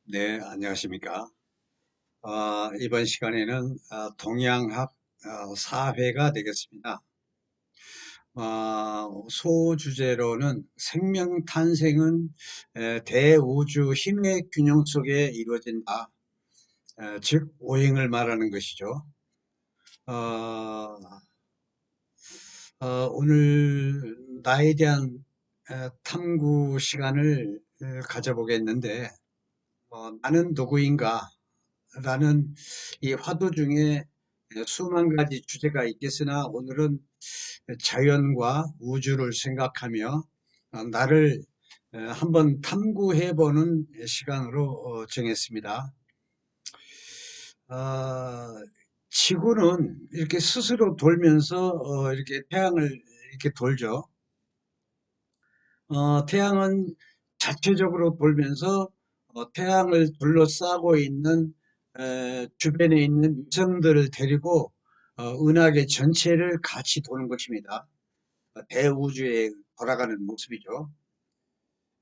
네, 안녕하십니까. 이번 시간에는 동양학 4회가 되겠습니다. 소주제로는 생명 탄생은 대우주 힘의 균형 속에 이루어진다. 즉, 오행을 말하는 것이죠. 어, 오늘 나에 대한 탐구 시간을 가져보겠는데, 나는 누구인가? 라는 이 화두 중에 수만 가지 주제가 있겠으나 오늘은 자연과 우주를 생각하며 나를 한번 탐구해보는 시간으로 정했습니다. 어, 지구는 이렇게 스스로 돌면서 이렇게 태양을 이렇게 돌죠. 태양은 자체적으로 돌면서 태양을 둘러싸고 있는 주변에 있는 위성들을 데리고 은하계 전체를 같이 도는 것입니다. 대우주에 돌아가는 모습이죠.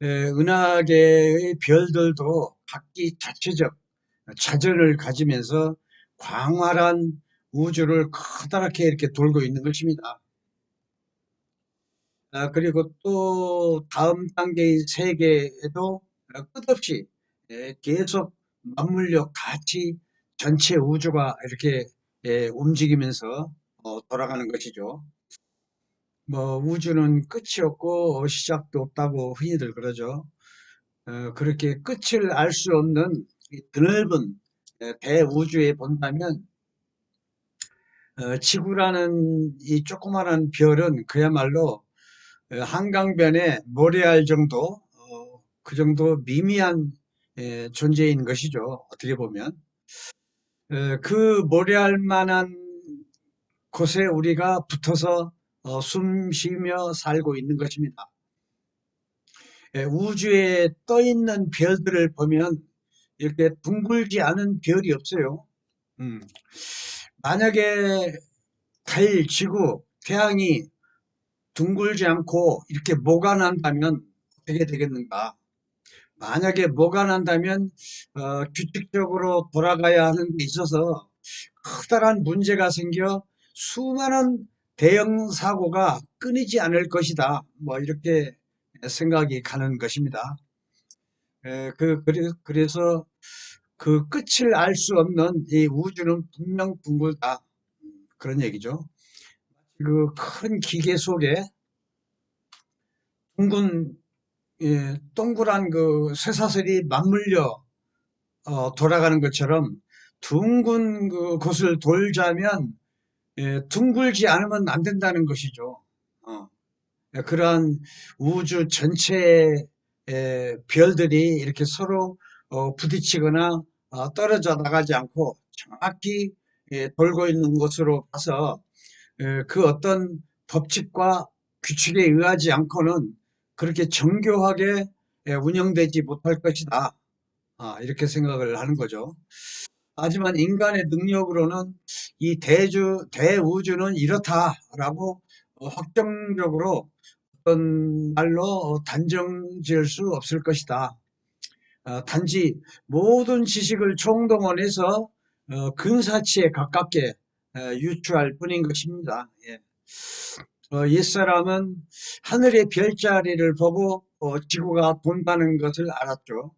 은하계의 별들도 각기 자체적 자전을 가지면서 광활한 우주를 커다랗게 이렇게 돌고 있는 것입니다. 그리고 또 다음 단계의 세계에도 끝없이 계속 맞물려 같이 전체 우주가 이렇게 움직이면서 돌아가는 것이죠. 뭐 우주는 끝이 없고 시작도 없다고 흔히들 그러죠. 그렇게 끝을 알 수 없는 이 드넓은 대우주에 본다면 지구라는 이 조그마한 별은 그야말로 한강변의 모래알 정도, 그 정도 미미한 존재인 것이죠. 어떻게 보면. 그 모래알만한 곳에 우리가 붙어서 숨 쉬며 살고 있는 것입니다. 우주에 떠 있는 별들을 보면 이렇게 둥글지 않은 별이 없어요. 음. 만약에 달, 지구, 태양이 둥글지 않고 이렇게 모관한다면 어떻게 되겠는가? 만약에 모관한다면 규칙적으로 돌아가야 하는 데 있어서 커다란 문제가 생겨 수많은 대형 사고가 끊이지 않을 것이다. 뭐 이렇게 생각이 가는 것입니다. 그래서 그 끝을 알 수 없는 이 우주는 분명 둥글다. 그런 얘기죠. 그 큰 기계 속에 둥근 동그란 그 쇠사슬이 맞물려 돌아가는 것처럼 둥근 그 곳을 돌자면 둥글지 않으면 안 된다는 것이죠. 어, 그러한 우주 전체의 별들이 이렇게 서로 부딪히거나 떨어져 나가지 않고 정확히 돌고 있는 것으로 봐서 그 어떤 법칙과 규칙에 의하지 않고는 그렇게 정교하게 운영되지 못할 것이다. 이렇게 생각을 하는 거죠. 하지만 인간의 능력으로는 이 대우주는 이렇다라고 확정적으로 어떤 말로 단정 지을 수 없을 것이다. 단지 모든 지식을 총동원해서 근사치에 가깝게 유추할 뿐인 것입니다. 예. 옛사람은 하늘의 별자리를 보고 지구가 돈다는 것을 알았죠.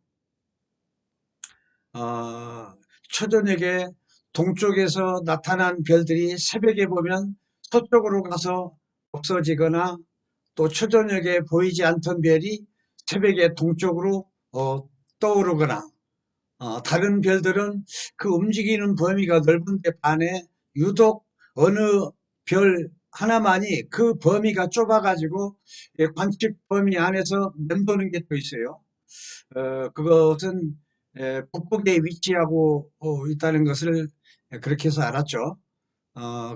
어, 초저녁에 동쪽에서 나타난 별들이 새벽에 보면 서쪽으로 가서 없어지거나 또 초저녁에 보이지 않던 별이 새벽에 동쪽으로 떠오르거나 다른 별들은 그 움직이는 범위가 넓은데 반해 유독 어느 별 하나만이 그 범위가 좁아가지고 관측 범위 안에서 맴도는 게 또 있어요. 그것은 북극에 위치하고 있다는 것을 그렇게 해서 알았죠.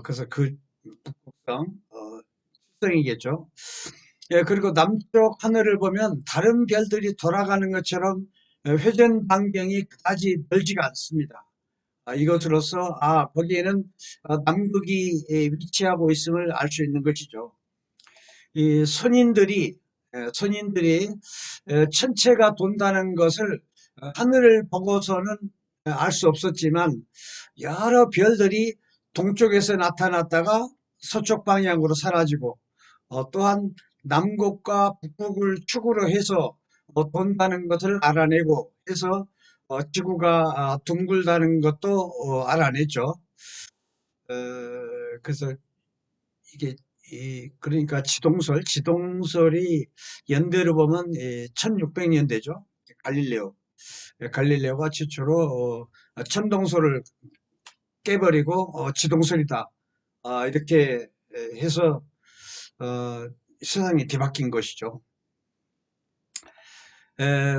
그래서 그 북극성, 특성이겠죠. 그리고 남쪽 하늘을 보면 다른 별들이 돌아가는 것처럼 회전 반경이 그다지 멀지가 않습니다. 이것으로서 거기에는 남극이 위치하고 있음을 알 수 있는 것이죠. 이 선인들이 천체가 돈다는 것을 하늘을 보고서는 알 수 없었지만 여러 별들이 동쪽에서 나타났다가 서쪽 방향으로 사라지고 또한 남극과 북극을 축으로 해서 돈다는 것을 알아내고 해서 지구가 둥글다는 것도 알아냈죠. 그래서 이게 그러니까 지동설이 연대로 보면 1600년대죠. 갈릴레오가 최초로 천동설을 깨버리고 지동설이다. 이렇게 해서 어, 세상이 뒤바뀐 것이죠.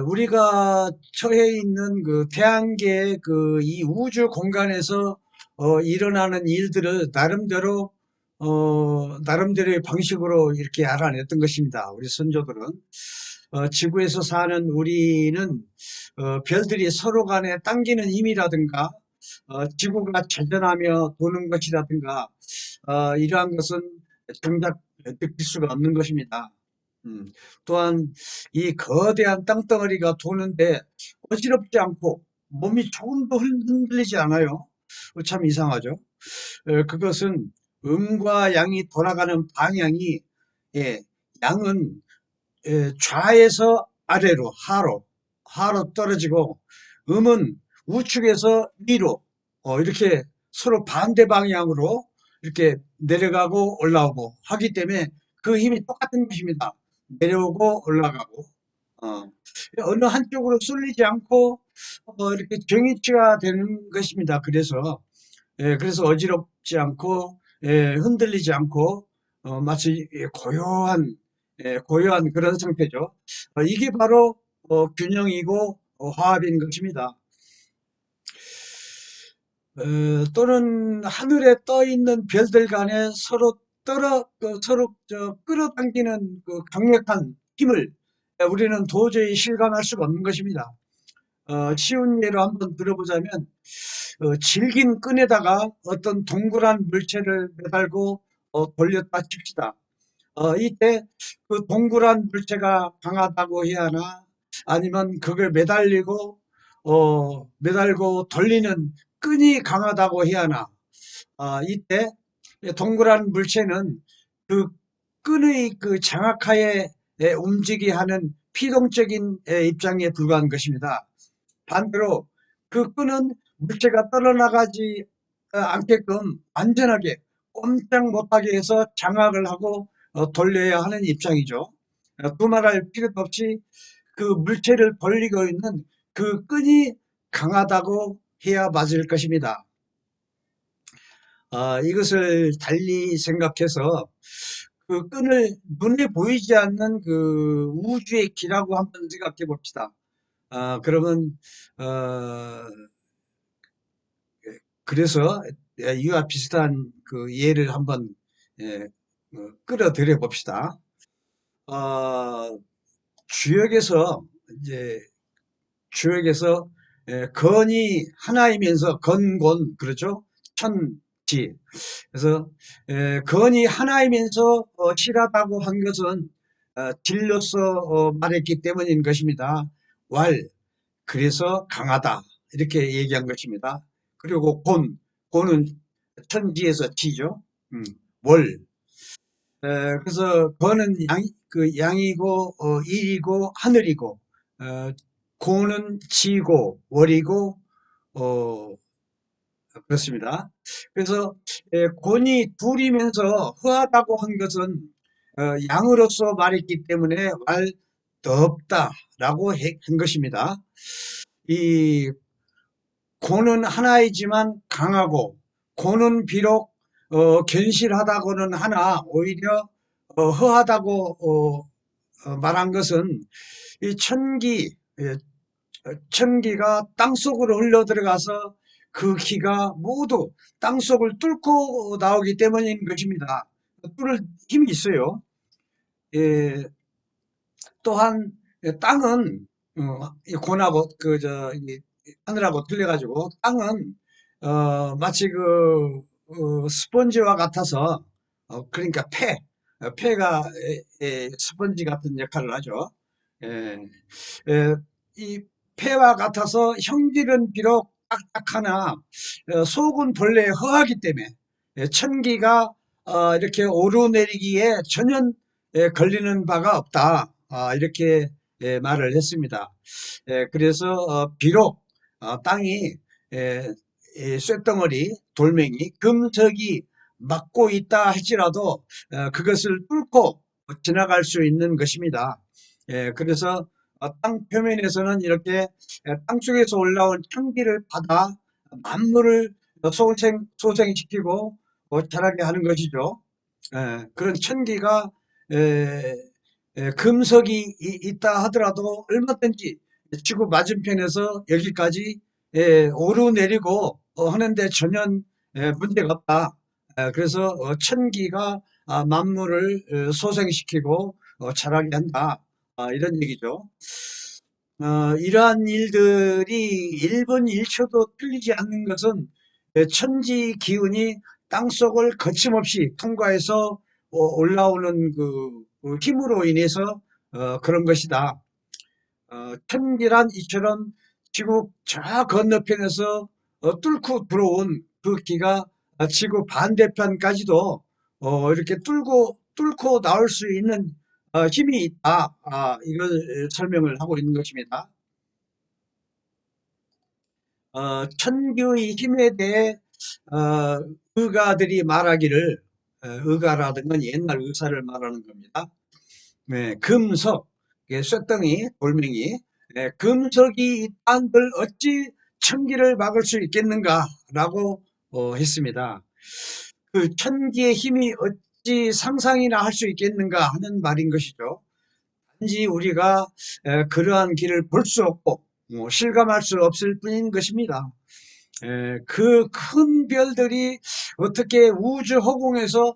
우리가 처해 있는 그 태양계의 그 이 우주 공간에서 일어나는 일들을 나름대로의 방식으로 이렇게 알아냈던 것입니다. 우리 선조들은 지구에서 사는 우리는 별들이 서로 간에 당기는 힘이라든가 지구가 자전하며 도는 것이라든가 이러한 것은 정작 느낄 수가 없는 것입니다. 음, 또한 이 거대한 땅덩어리가 도는데 어지럽지 않고 몸이 조금도 흔들리지 않아요. 참 이상하죠. 그것은 음과 양이 돌아가는 방향이 예, 양은 좌에서 아래로 하로 떨어지고 음은 우측에서 위로 이렇게 서로 반대 방향으로 이렇게 내려가고 올라오고 하기 때문에 그 힘이 똑같은 것입니다. 내려오고 올라가고 어, 어느 한쪽으로 쏠리지 않고 이렇게 정위치가 되는 것입니다. 그래서 어지럽지 않고 흔들리지 않고 마치 고요한 그런 상태죠. 이게 바로 균형이고 화합인 것입니다. 또는 하늘에 떠 있는 별들 간에 서로 끌어당기는 그 강력한 힘을 우리는 도저히 실감할 수가 없는 것입니다. 쉬운 예로 한번 들어보자면 질긴 끈에다가 어떤 동그란 물체를 매달고 돌렸다 칩시다. 이때 그 동그란 물체가 강하다고 해야 하나 아니면 그걸 매달고 돌리는 끈이 강하다고 해야 하나 이때 동그란 물체는 그 끈의 그 장악하에 움직이게 하는 피동적인 입장에 불과한 것입니다. 반대로 그 끈은 물체가 떨어나가지 않게끔 안전하게 꼼짝 못하게 해서 장악을 하고 돌려야 하는 입장이죠. 두말할 필요도 없이 그 물체를 벌리고 있는 그 끈이 강하다고 해야 맞을 것입니다. 이것을 달리 생각해서 그 끈을 눈에 보이지 않는 그 우주의 길하고 한번 생각해 봅시다. 그러면 어, 그래서 이와 비슷한 그 예를 한번 예, 끌어들여 봅시다. 어, 주역에서 이제 주역에서 건이 하나이면서 건곤 그렇죠? 천지. 그래서 건이 하나이면서 실하다고 한 것은 질로서 말했기 때문인 것입니다. 왈 그래서 강하다 이렇게 얘기한 것입니다. 그리고 곤은 천지에서 지죠. 음, 월. 그래서 건은 양이고 일이고 하늘이고 고는 지고 월이고 어, 그렇습니다. 그래서 곤이 둘이면서 허하다고 한 것은 양으로서 말했기 때문에 더 없다라고 한 것입니다. 이 고는 하나이지만 강하고 고는 비록 견실하다고는 하나 오히려 허하다고 말한 것은 이 천기가 땅속으로 흘러 들어가서 그 기가 모두 땅속을 뚫고 나오기 때문인 것입니다. 뚫을 힘이 있어요. 예, 또한 땅은 이 고나고 하늘하고 틀려가지고 땅은 마치 스펀지와 같아서 그러니까 폐가 스펀지 같은 역할을 하죠. 예, 이 폐와 같아서 형질은 비록 딱딱하나 속은 본래 허하기 때문에 천기가 이렇게 오르내리기에 전혀 걸리는 바가 없다. 이렇게 말을 했습니다. 그래서 비록 땅이 쇳덩어리, 돌멩이, 금석이 막고 있다 할지라도 그것을 뚫고 지나갈 수 있는 것입니다. 그래서 땅 표면에서는 이렇게 땅속에서 올라온 천기를 받아 만물을 소생시키고 자라게 하는 것이죠. 그런 천기가 금석이 있다 하더라도 얼마든지 지구 맞은편에서 여기까지 오르내리고 하는데 전혀 문제가 없다. 그래서 천기가 만물을 소생시키고 자라게 한다. 이런 얘기죠. 이러한 일들이 1분 1초도 틀리지 않는 것은 천지 기운이 땅속을 거침없이 통과해서 올라오는 그 힘으로 인해서 그런 것이다. 천기란 이처럼 지구 저 건너편에서 뚫고 들어온 그 기가 지구 반대편까지도 이렇게 뚫고 나올 수 있는 힘이 있다. 이걸 설명을 하고 있는 것입니다. 천규의 힘에 대해 의가들이 말하기를, 의가라는 건 옛날 의사를 말하는 겁니다. 네, 금석, 쇳덩이, 돌멩이, 금석이 있다한들 어찌 천기를 막을 수 있겠는가라고 했습니다. 그 천기의 힘이 어찌 상상이나 할 수 있겠는가 하는 말인 것이죠. 단지 우리가 그러한 길을 볼 수 없고 실감할 수 없을 뿐인 것입니다. 그 큰 별들이 어떻게 우주 허공에서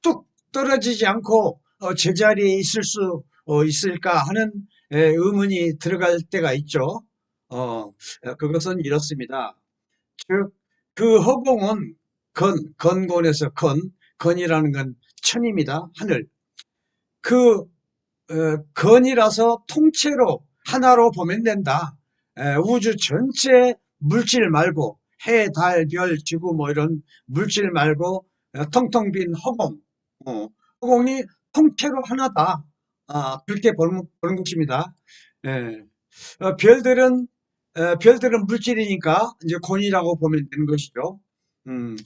뚝 떨어지지 않고 제자리에 있을 수 있을까 하는 의문이 들어갈 때가 있죠. 그것은 이렇습니다. 즉, 그 허공은 건곤에서 건이라는 건 천입니다. 하늘. 그 건이라서 통째로 하나로 보면 된다. 우주 전체 물질 말고 해, 달, 별, 지구 뭐 이런 물질 말고 텅텅 빈 허공. 허공이 통째로 하나다. 그렇게 보는 것입니다. 예. 별들은 물질이니까 이제 곤이라고 보면 되는 것이죠. 음,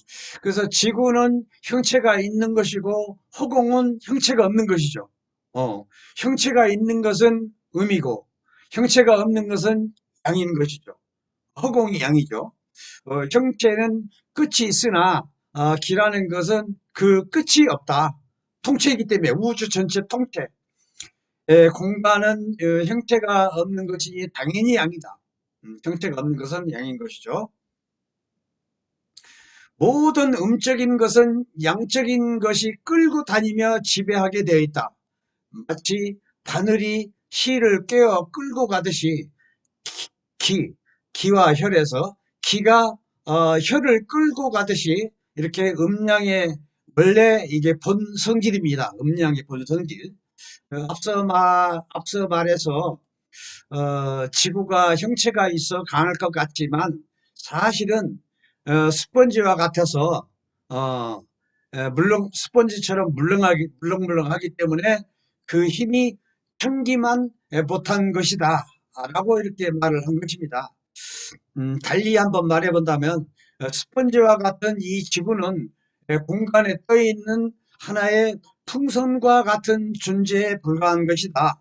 그래서 지구는 형체가 있는 것이고 허공은 형체가 없는 것이죠. 형체가 있는 것은 음이고 형체가 없는 것은 양인 것이죠. 허공이 양이죠. 형체는 끝이 있으나 기라는 것은 그 끝이 없다. 통체이기 때문에 우주 전체 통체. 공간은 형체가 없는 것이 당연히 양이다. 형체가 없는 것은 양인 것이죠. 모든 음적인 것은 양적인 것이 끌고 다니며 지배하게 되어 있다. 마치 바늘이 실을 꿰어 끌고 가듯이 기와 혈에서 기가 혈을 끌고 가듯이 이렇게 음양의 원래 이게 본 성질입니다. 음양의 본 성질. 앞서 말해서 지구가 형체가 있어 강할 것 같지만 사실은 스펀지와 같아서 물렁 스펀지처럼 물렁물렁하기 때문에 그 힘이 천기만 못한 것이다 라고 이렇게 말을 한 것입니다. 달리 한번 말해 본다면 스펀지와 같은 이 지구는 공간에 떠 있는 하나의 풍선과 같은 존재에 불과한 것이다.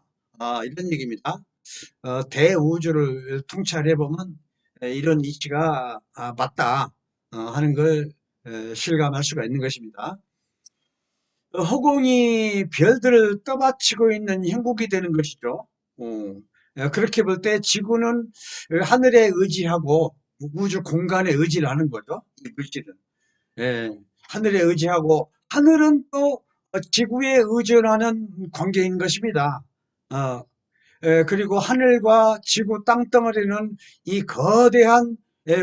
이런 얘기입니다. 대우주를 통찰해 보면 이런 이치가 맞다 하는 걸 실감할 수가 있는 것입니다. 허공이 별들을 떠받치고 있는 형국이 되는 것이죠. 그렇게 볼 때 지구는 하늘에 의지하고 우주 공간에 의지를 하는 거죠. 이 물질은. 하늘에 의지하고 하늘은 또 지구에 의존하는 관계인 것입니다. 그리고 하늘과 지구 땅덩어리는 이 거대한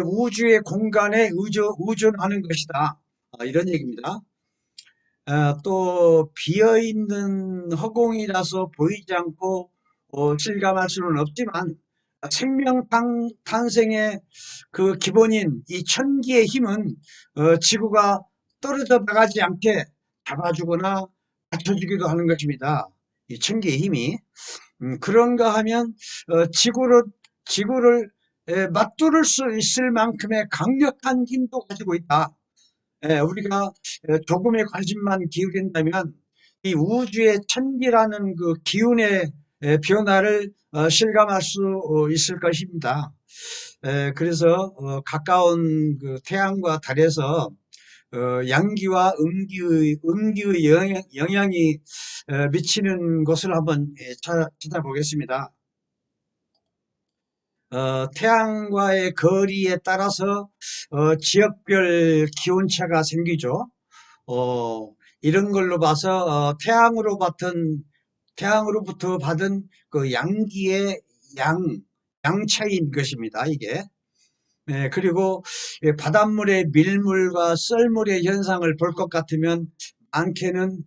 우주의 공간에 의존하는 것이다. 이런 얘기입니다. 또 비어있는 허공이라서 보이지 않고 실감할 수는 없지만 생명 탄생의 그 기본인 이 천기의 힘은 지구가 떨어져 나가지 않게 잡아주거나 받쳐주기도 하는 것입니다. 이 천기의 힘이. 그런가 하면 지구를 맞두를 수 있을 만큼의 강력한 힘도 가지고 있다. 우리가 조금의 관심만 기울인다면 이 우주의 천기라는 그 기운의 변화를 실감할 수 있을 것입니다. 그래서 가까운 그 태양과 달에서 양기와 음기의 영향이 미치는 것을 한번 찾아보겠습니다. 태양과의 거리에 따라서 지역별 기온차가 생기죠. 이런 걸로 봐서 태양으로부터 받은 그 양기의 양 차이인 것입니다. 이게. 그리고 바닷물의 밀물과 썰물의 현상을 볼 것 같으면 많게는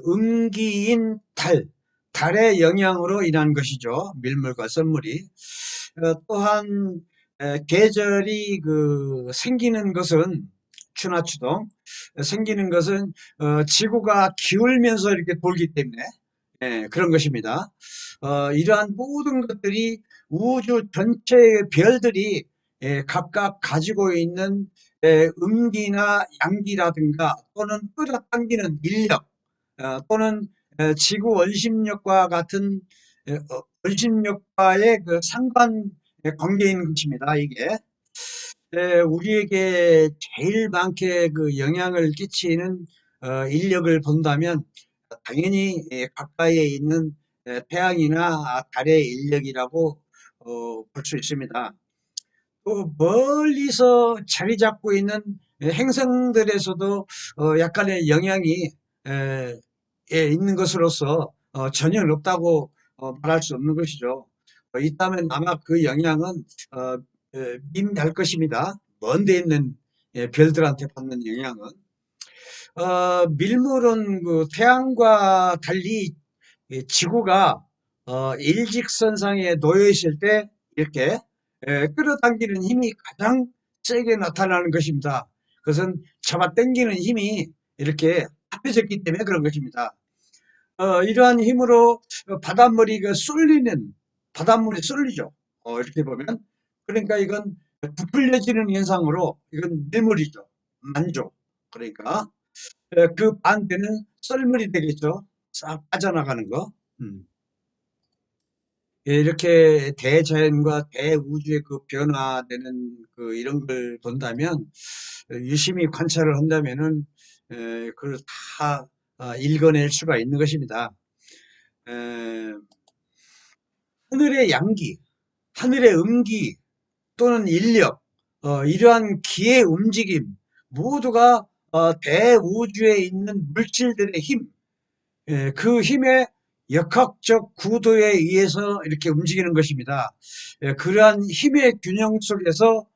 음기인 달의 영향으로 인한 것이죠. 밀물과 썰물이. 또한 계절이 생기는 것은 추나추동 생기는 것은 지구가 기울면서 이렇게 돌기 때문에 그런 것입니다. 이러한 모든 것들이 우주 전체의 별들이 각각 가지고 있는 음기나 양기라든가 또는 끌어당기는 인력 또는 지구 원심력과 같은 원심력과의 그 상관 관계인 것입니다. 이게 우리에게 제일 많게 그 영향을 끼치는 인력을 본다면 당연히 가까이에 있는 태양이나 달의 인력이라고 볼 수 있습니다. 또 멀리서 자리 잡고 있는 행성들에서도 약간의 영향이 있는 것으로서 전혀 없다고 말할 수 없는 것이죠. 있다면 아마 그 영향은 미미할 것입니다. 먼 데 있는 별들한테 받는 영향은. 밀물은 그 태양과 달리 지구가 일직선상에 놓여 있을 때 이렇게 끌어당기는 힘이 가장 세게 나타나는 것입니다. 그것은 잡아당기는 힘이 이렇게 합해졌기 때문에 그런 것입니다. 이러한 힘으로 바닷물이 쏠리죠. 이렇게 보면. 그러니까 이건 부풀려지는 현상으로 이건 밀물이죠. 만조. 그러니까 그 반대는 썰물이 되겠죠. 싹 빠져나가는 거. 음. 이렇게 대자연과 대우주의 그 변화되는 그 이런 걸 본다면 유심히 관찰을 한다면은 그걸 다 읽어낼 수가 있는 것입니다. 에, 하늘의 양기, 하늘의 음기 또는 인력, 이러한 기의 움직임 모두가 대우주에 있는 물질들의 힘, 그 힘의 역학적 구도에 의해서 이렇게 움직이는 것입니다. 그러한 힘의 균형 속에서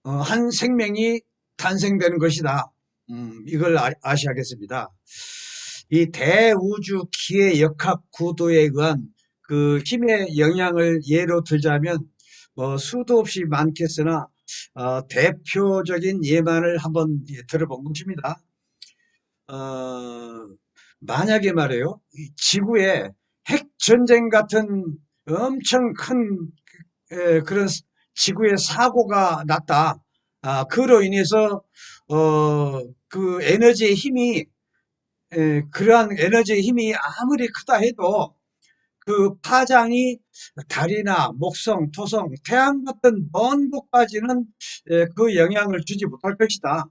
한 생명이 탄생되는 것이다. 이걸 아셔야겠습니다. 이 대우주 기의 역학 구도에 의한 그 힘의 영향을 예로 들자면 수도 없이 많겠으나 대표적인 예만을 한번 들어본 것입니다. 어, 만약에 말이에요, 이 지구에 핵전쟁 같은 엄청 큰 그런 지구의 사고가 났다. 그로 인해서 그 에너지의 힘이 그러한 에너지의 힘이 아무리 크다 해도 그 파장이 달이나 목성, 토성, 태양 같은 먼 곳까지는 그 영향을 주지 못할 것이다.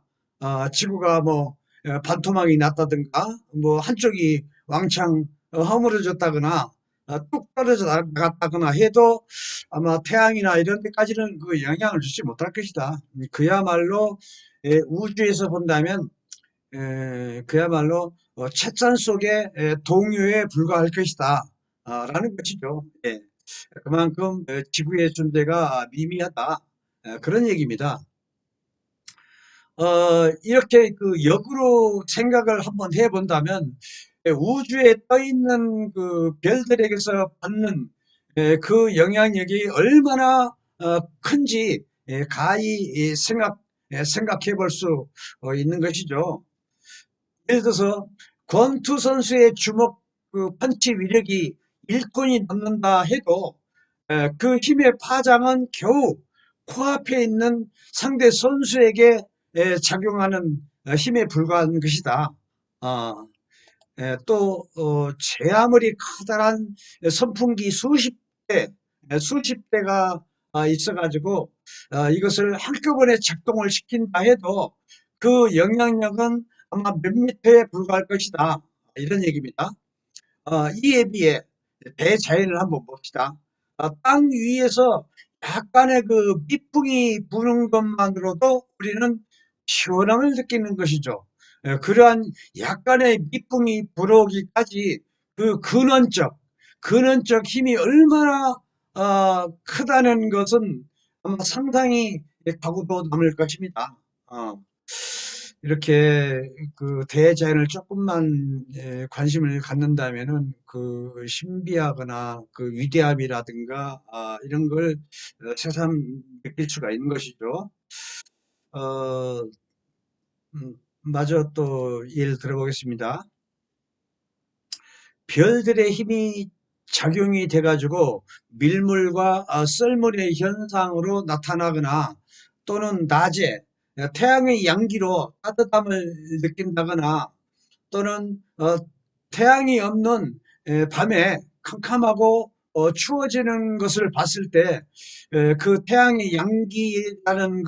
지구가 뭐 반토막이 났다든가 뭐 한쪽이 왕창 허물어졌다거나 뚝 떨어져 나갔다거나 해도 아마 태양이나 이런 데까지는 그 영향을 주지 못할 것이다. 그야말로 우주에서 본다면 그야말로 찻잔 속의 동요에 불과할 것이다. 라는 것이죠. 예. 그만큼 지구의 존재가 미미하다. 그런 얘기입니다. 이렇게 그 역으로 생각을 한번 해본다면 우주에 떠 있는 그 별들에게서 받는 그 영향력이 얼마나 큰지 가히 생각해 볼 수 있는 것이죠. 예를 들어서 권투 선수의 주먹 그 펀치 위력이 일꾼이 넘는다 해도 그 힘의 파장은 겨우 코앞에 있는 상대 선수에게 작용하는 힘에 불과한 것이다. 어, 또 제 아무리 커다란 선풍기 수십 대가 있어가지고 이것을 한꺼번에 작동을 시킨다 해도 그 영향력은 아마 몇 미터에 불과할 것이다. 이런 얘기입니다. 이에 비해 대자연을 한번 봅시다. 땅 위에서 약간의 그 밑붕이 부는 것만으로도 우리는 시원함을 느끼는 것이죠. 그러한 약간의 밑붕이 불어오기까지 그 근원적 힘이 얼마나 크다는 것은 아마 상당히 각오도 남을 것입니다. 이렇게 그 대자연을 조금만 관심을 갖는다면은 그 신비하거나 그 위대함이라든가 이런 걸 새삼 느낄 수가 있는 것이죠. 어, 마저 또 예를 들어보겠습니다. 별들의 힘이 작용이 돼가지고 밀물과 썰물의 현상으로 나타나거나 또는 낮에 태양의 양기로 따뜻함을 느낀다거나 또는 태양이 없는 밤에 캄캄하고 추워지는 것을 봤을 때 그 태양의 양기라는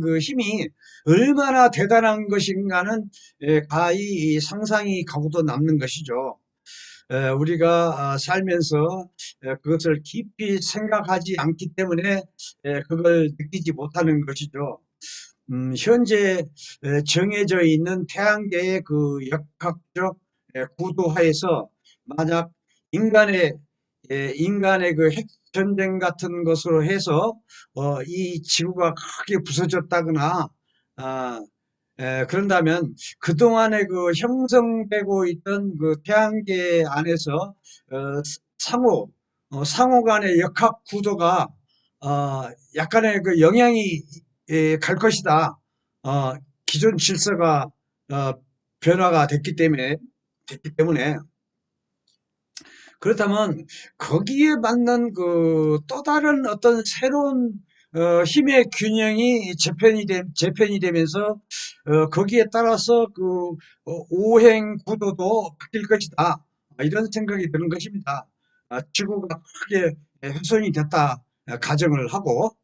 그 힘이 얼마나 대단한 것인가는 가히 상상이 가고도 남는 것이죠. 우리가 살면서 그것을 깊이 생각하지 않기 때문에 그걸 느끼지 못하는 것이죠. 현재 정해져 있는 태양계의 그 역학적 구도하에서 만약 인간의 인간의 그 핵전쟁 같은 것으로 해서 이 지구가 크게 부서졌다거나 아, 그런다면 그동안에 그 형성되고 있던 그 태양계 안에서 상호 상호 간의 역학 구도가 약간의 그 영향이 갈 것이다. 어, 기존 질서가 어, 변화가 됐기 때문에 그렇다면 거기에 맞는 그 또 다른 어떤 새로운 힘의 균형이 재편이 되면서 거기에 따라서 그 오행 구도도 바뀔 것이다. 이런 생각이 드는 것입니다. 지구가 크게 훼손이 됐다 가정을 하고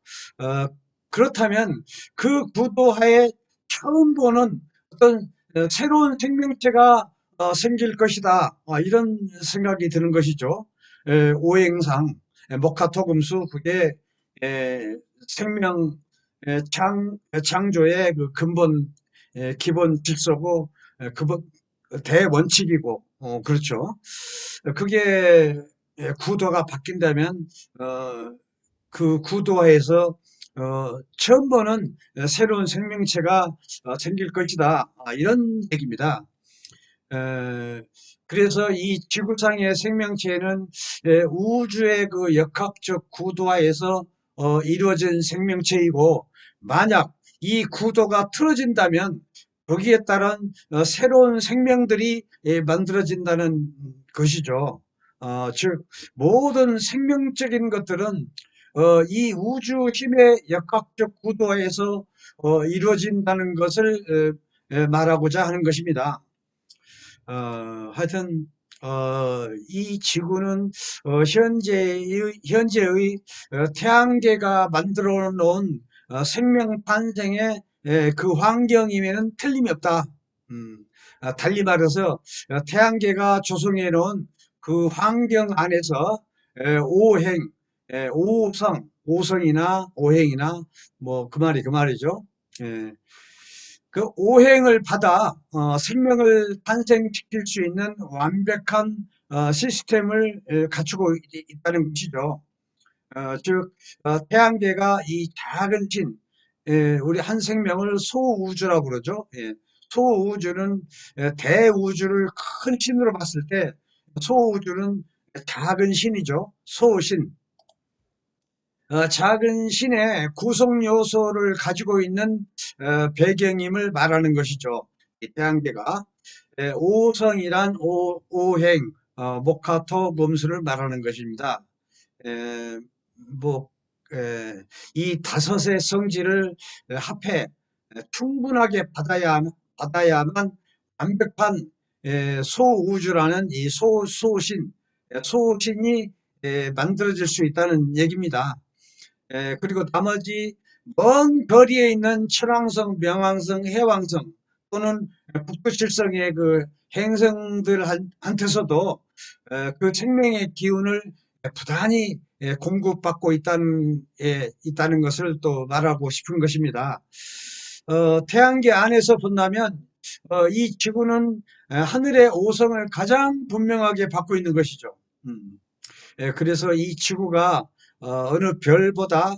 그렇다면 그 구도하에 처음 보는 어떤 새로운 생명체가 생길 것이다. 이런 생각이 드는 것이죠. 오행상 목화토금수 그게 생명 창조의 그 근본 기본 질서고 그본 대원칙이고 그렇죠. 그게 구도가 바뀐다면 그 구도에서 처음 보는 새로운 생명체가 생길 것이다. 이런 얘기입니다. 그래서 이 지구상의 생명체는 우주의 그 역학적 구도화에서 이루어진 생명체이고 만약 이 구도가 틀어진다면 거기에 따른 새로운 생명들이 만들어진다는 것이죠. 즉 모든 생명적인 것들은 이 우주 힘의 역학적 구도에서 이루어진다는 것을 말하고자 하는 것입니다. 하여튼 이 지구는 현재의 태양계가 만들어 놓은 생명 탄생의 그 환경이면은 틀림이 없다. 음, 달리 말해서 태양계가 조성해 놓은 그 환경 안에서 오행, 오성이나 오행이나 뭐 그 말이 그 말이죠. 예. 그 오행을 받아 생명을 탄생시킬 수 있는 완벽한 시스템을 갖추고 있다는 것이죠. 즉 태양계가 이 작은 진 우리 한 생명을 소우주라고 그러죠. 예, 소우주는 대우주를 큰 신으로 봤을 때 소우주는 작은 신이죠. 소신. 작은 신의 구성 요소를 가지고 있는 배경임을 말하는 것이죠. 이 태양계가 오성이란 오행, 목화토 금수를 말하는 것입니다. 에, 뭐, 이 다섯의 성질을 합해 충분하게 받아야만 완벽한 소우주라는 이 소신이 만들어질 수 있다는 얘기입니다. 그리고 나머지 먼 거리에 있는 천왕성, 명왕성, 해왕성 또는 북두칠성의 그 행성들한테서도 그 생명의 기운을 부단히 공급받고 있다는 것을 또 말하고 싶은 것입니다. 태양계 안에서 본다면 이 지구는 하늘의 오성을 가장 분명하게 받고 있는 것이죠. 그래서 이 지구가 어느 별보다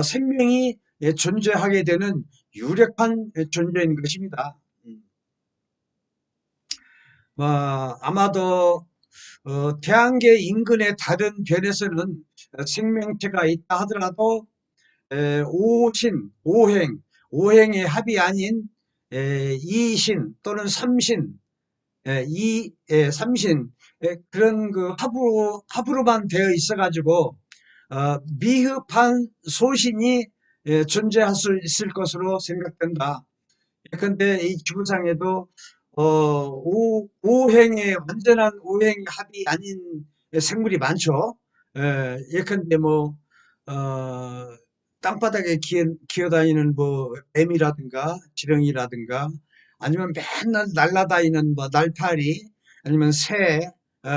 생명이 존재하게 되는 유력한 존재인 것입니다. 아마도 태양계 인근의 다른 별에서는 생명체가 있다 하더라도 오행의 합이 아닌 이신 또는 삼신, 삼신 그런 그 합으로만 되어 있어가지고 미흡한 소신이 존재할 수 있을 것으로 생각된다. 근데 이 지구상에도 오행의 완전한 오행의 합이 아닌 생물이 많죠. 예컨대 뭐 땅바닥에 기어다니는 뭐 뱀이라든가 지렁이라든가 아니면 맨날 날아다니는 뭐 날파리 아니면 새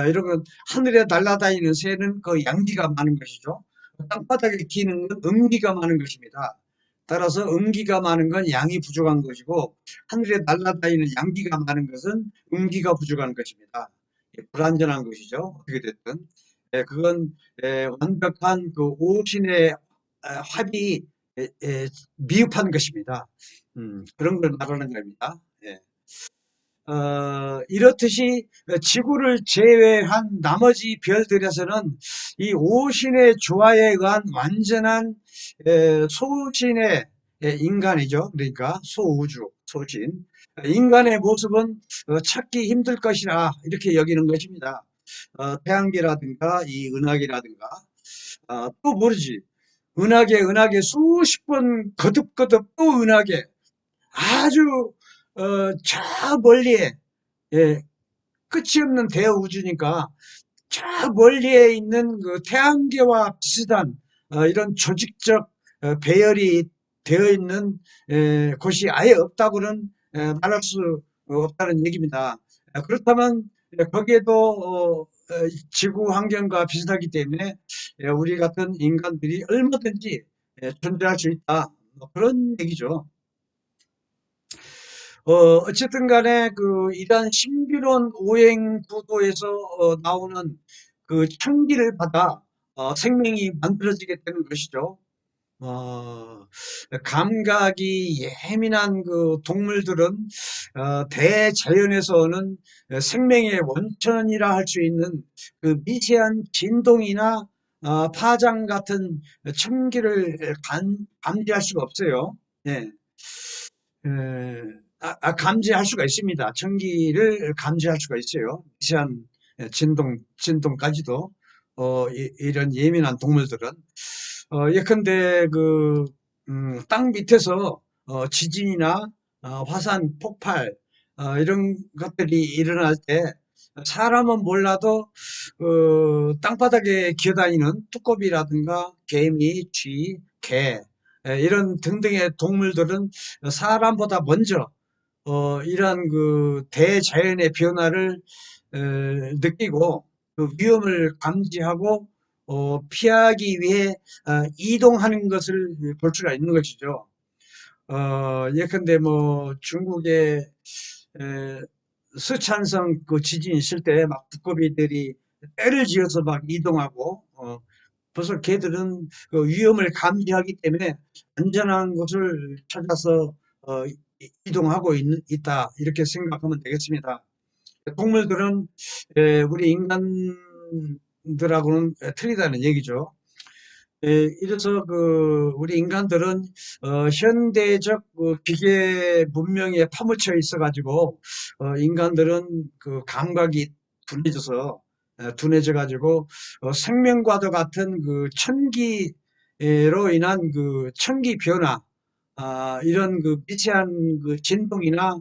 이런 건 하늘에 날아다니는 새는 그 양기가 많은 것이죠. 땅바닥에 기는 건 음기가 많은 것입니다. 따라서 음기가 많은 건 양이 부족한 것이고 하늘에 날아다니는 양기가 많은 것은 음기가 부족한 것입니다. 불완전한 것이죠. 어떻게 됐든. 그건 완벽한 그 오신의 합이 미흡한 것입니다. 그런 걸 말하는 겁니다. 예. 이렇듯이 지구를 제외한 나머지 별들에서는 이 오신의 조화에 의한 완전한 소신의 인간이죠. 그러니까 소우주, 소신. 인간의 모습은 찾기 힘들 것이라 이렇게 여기는 것입니다. 태양계라든가 이 은하계라든가 또 모르지. 은하계 수십 번 거듭 또 은하계 아주 저 멀리에 예, 끝이 없는 대우주니까 저 멀리에 있는 그 태양계와 비슷한 이런 조직적 배열이 되어 있는 곳이 아예 없다고는 말할 수 없다는 얘기입니다. 그렇다면 거기에도 지구 환경과 비슷하기 때문에 우리 같은 인간들이 얼마든지 존재할 수 있다. 뭐 그런 얘기죠. 어쨌든 간에 이러한 신비로운 오행 구도에서 나오는 그 chan기를 받아 생명이 만들어지게 되는 것이죠. 어, 감각이 예민한 그 동물들은 대자연에서는 생명의 원천이라 할 수 있는 그 미세한 진동이나 파장 같은 청기를 감지할 수가 없어요. 예. 감지할 수가 있습니다. 전기를 감지할 수가 있어요. 미세한 진동까지도, 이런 예민한 동물들은. 예컨대 땅 밑에서, 지진이나, 화산 폭발, 이런 것들이 일어날 때, 사람은 몰라도, 땅바닥에 기어다니는 뚜꺼비라든가, 개미, 쥐, 개, 이런 등등의 동물들은 사람보다 먼저 이러한 그 대자연의 변화를 느끼고 그 위험을 감지하고 피하기 위해 이동하는 것을 볼 수가 있는 것이죠. 예컨대 뭐 중국의 에, 서촨성 그 지진 있을 때 막 두꺼비들이 떼를 지어서 막 이동하고 벌써 걔들은 그 위험을 감지하기 때문에 안전한 곳을 찾아서 이동하고 있다 이렇게 생각하면 되겠습니다. 동물들은 우리 인간과 인간들하고는 틀리다는 얘기죠. 이래서 우리 인간들은 현대적 기계 문명에 파묻혀 있어 가지고 인간들은 감각이 둔해져 가지고 생명과도 같은 천기로 인한 천기 변화, 이런 미세한 진동이나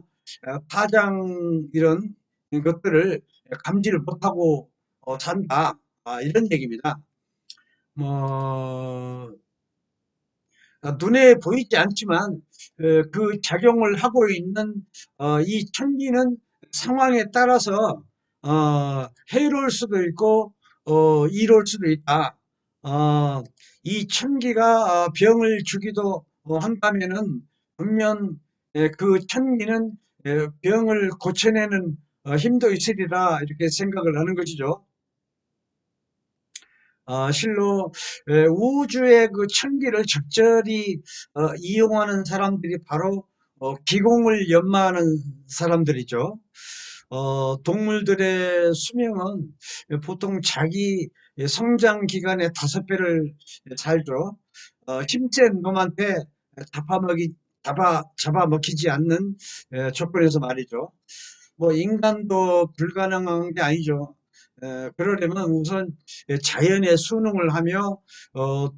파장, 이런 것들을 감지를 못하고 산다, 이런 얘기입니다. 뭐 눈에 보이지 않지만 그 작용을 하고 있는 이 천기는 상황에 따라서 해로울 수도 있고 이로울 수도 있다. 어, 이 천기가 병을 주기도 한다면은 분명 그 천기는 병을 고쳐내는 힘도 있으리라, 이렇게 생각을 하는 것이죠. 실로 우주의 천기를 적절히 이용하는 사람들이 바로 기공을 연마하는 사람들이죠. 동물들의 수명은 보통 자기 성장 기간의 5배를 살죠. 힘센 놈한테 잡아먹히지 않는 조건에서 말이죠. 뭐 인간도 불가능한 게 아니죠. 그러려면 우선 자연의 순응을 하며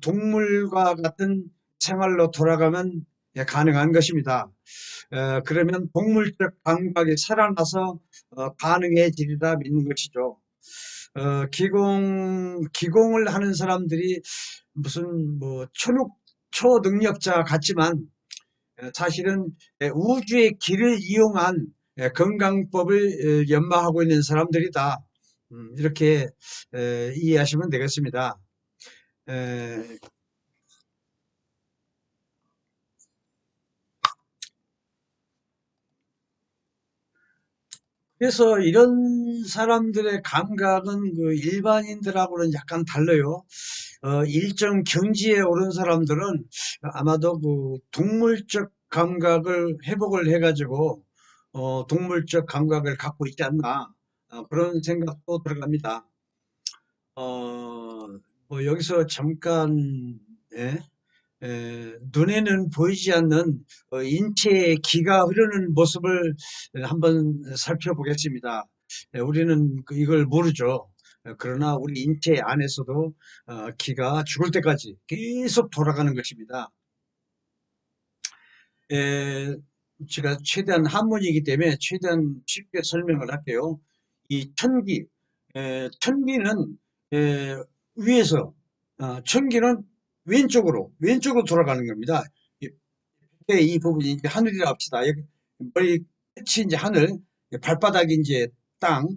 동물과 같은 생활로 돌아가면 가능한 것입니다. 그러면 동물적 감각이 살아나서 가능해지리라 믿는 것이죠. 기공을 하는 사람들이 무슨 뭐 초능력자 같지만 사실은 우주의 길을 이용한 건강법을 연마하고 있는 사람들이다. 이렇게 이해하시면 되겠습니다. 그래서 이런 사람들의 감각은 일반인들하고는 약간 달라요. 일정 경지에 오른 사람들은 아마도 동물적 감각을 회복을 해가지고 동물적 감각을 갖고 있지 않나, 그런 생각도 들어갑니다. 뭐 여기서 잠깐, 예? 눈에는 보이지 않는 인체의 기가 흐르는 모습을 한번 살펴보겠습니다. 우리는 이걸 모르죠. 그러나 우리 인체 안에서도 기가 죽을 때까지 계속 돌아가는 것입니다. 에, 제가 최대한 한문이기 때문에 최대한 쉽게 설명을 할게요. 이 천기는 위에서, 천기는 왼쪽으로 돌아가는 겁니다. 이 부분이 이제 하늘이라 합시다. 여기 머리 끝이 이제 하늘, 발바닥이 이제 땅.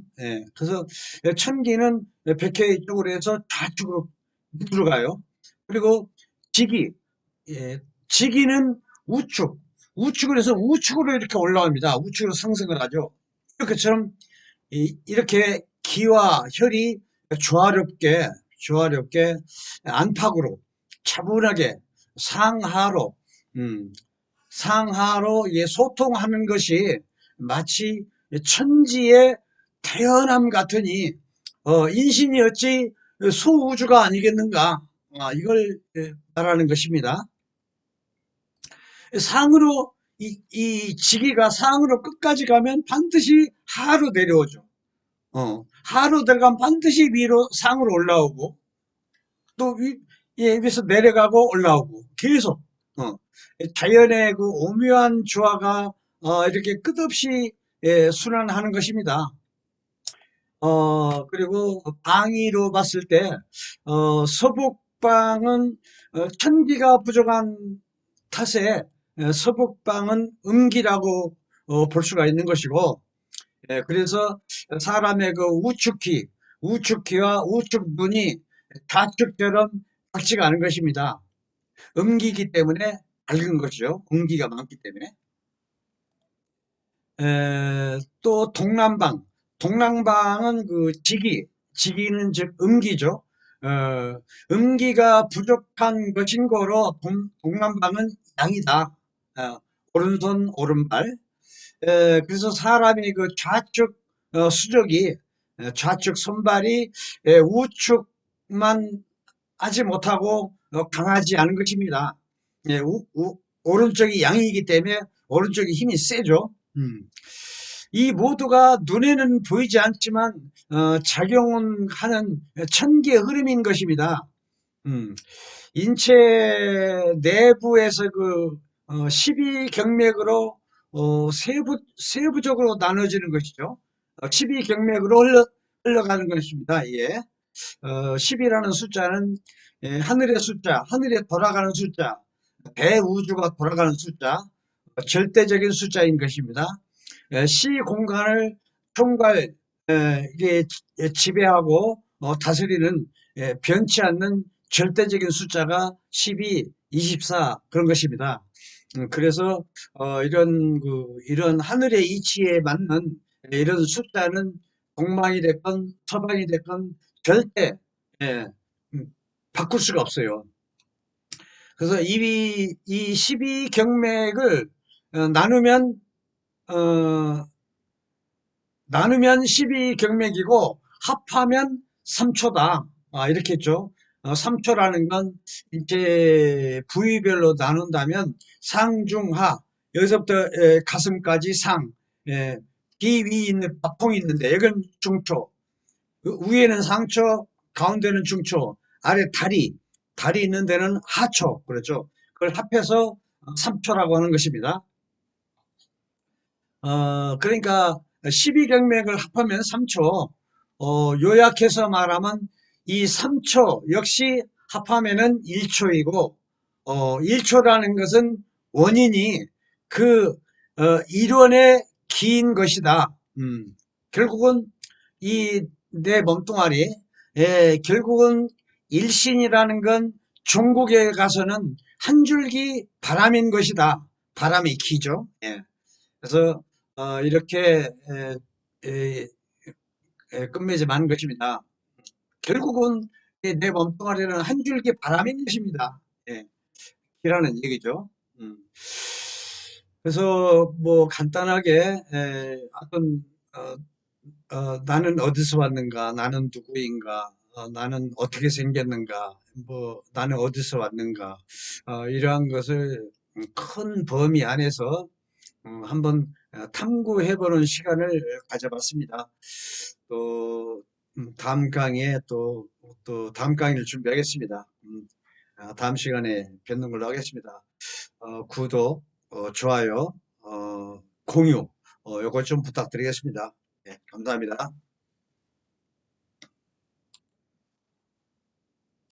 그래서 천기는 백회 쪽으로 해서 좌측으로 밑으로 가요. 그리고 지기, 지기는 우측으로 해서 우측으로 이렇게 올라갑니다. 우측으로 상승을 하죠. 이렇게처럼 이렇게 기와 혈이 조화롭게 안팎으로 차분하게 상하로, 음, 상하로 소통하는 것이 마치 천지의 태어남 같으니 인신이 어찌 소우주가 아니겠는가, 이걸 말하는 것입니다. 상으로 이 지기가 상으로 끝까지 가면 반드시 하로 내려오죠. 하로 들어가면 반드시 위로 상으로 올라오고 또 위에서 내려가고 올라오고 계속 자연의 오묘한 조화가 이렇게 끝없이 순환하는 것입니다. 그리고 방위로 봤을 때 서북방은 천기가 부족한 탓에 서북방은 음기라고 볼 수가 있는 것이고, 그래서 사람의 우측키와 우측 눈이 좌측처럼 같지가 않은 것입니다. 음기이기 때문에 밝은 것이죠. 음기가 많기 때문에. 또 동남방은 지기는 즉 음기죠. 음기가 부족한 것인 거로 동남방은 양이다. 오른손 오른발. 그래서 사람이 좌측 수족이 좌측 손발이 우측만 하지 못하고 강하지 않은 것입니다. 오른쪽이 양이기 때문에 오른쪽이 힘이 세죠. 이 모두가 눈에는 보이지 않지만 작용은 하는 천기의 흐름인 것입니다. 인체 내부에서 그 12경맥으로 세부적으로 나눠지는 것이죠. 12경맥으로 흘러가는 것입니다. 예. 10이라는 숫자는 하늘의 숫자, 하늘에 돌아가는 숫자, 대우주가 돌아가는 숫자, 절대적인 숫자인 것입니다. 시 공간을 총괄 이게 지배하고 다스리는 변치 않는 절대적인 숫자가 12, 24 그런 것입니다. 그래서 이런 하늘의 이치에 맞는 이런 숫자는 동방이 됐건 서방이 됐건 절대 예, 바꿀 수가 없어요. 그래서 이 12경맥을 나누면 12경맥이고 합하면 3초다. 이렇게 했죠. 3초라는 건 이제 부위별로 나눈다면 상중하 여기서부터 가슴까지 상, 기 위 있는 바통이 있는데 여기는 중초, 위에는 상초, 가운데는 중초, 아래 다리 있는 데는 하초, 그렇죠. 그걸 합해서 3초라고 하는 것입니다. 그러니까 12경맥을 합하면 3초. 요약해서 말하면 이 3초 역시 합하면은 1초이고, 1초라는 것은 원인이 그 일원의 기인 것이다. 결국은 이 내 몸뚱아리, 결국은 일신이라는 건 종국에 가서는 한 줄기 바람인 것이다. 바람이 기죠. 예. 그래서 이렇게 끝맺음하는 것입니다. 결국은 내 몸뚱아리는 한 줄기 바람인 것입니다. 예, 이라는 얘기죠. 그래서 뭐 간단하게 어떤 나는 어디서 왔는가, 나는 누구인가, 나는 어떻게 생겼는가, 뭐 나는 어디서 왔는가, 이러한 것을 큰 범위 안에서 한번 탐구해보는 시간을 가져봤습니다. 또 다음 강의에 또 다음 강의를 준비하겠습니다. 다음 시간에 뵙는 걸로 하겠습니다. 구독, 좋아요, 공유 요것 좀 부탁드리겠습니다. 네, 감사합니다.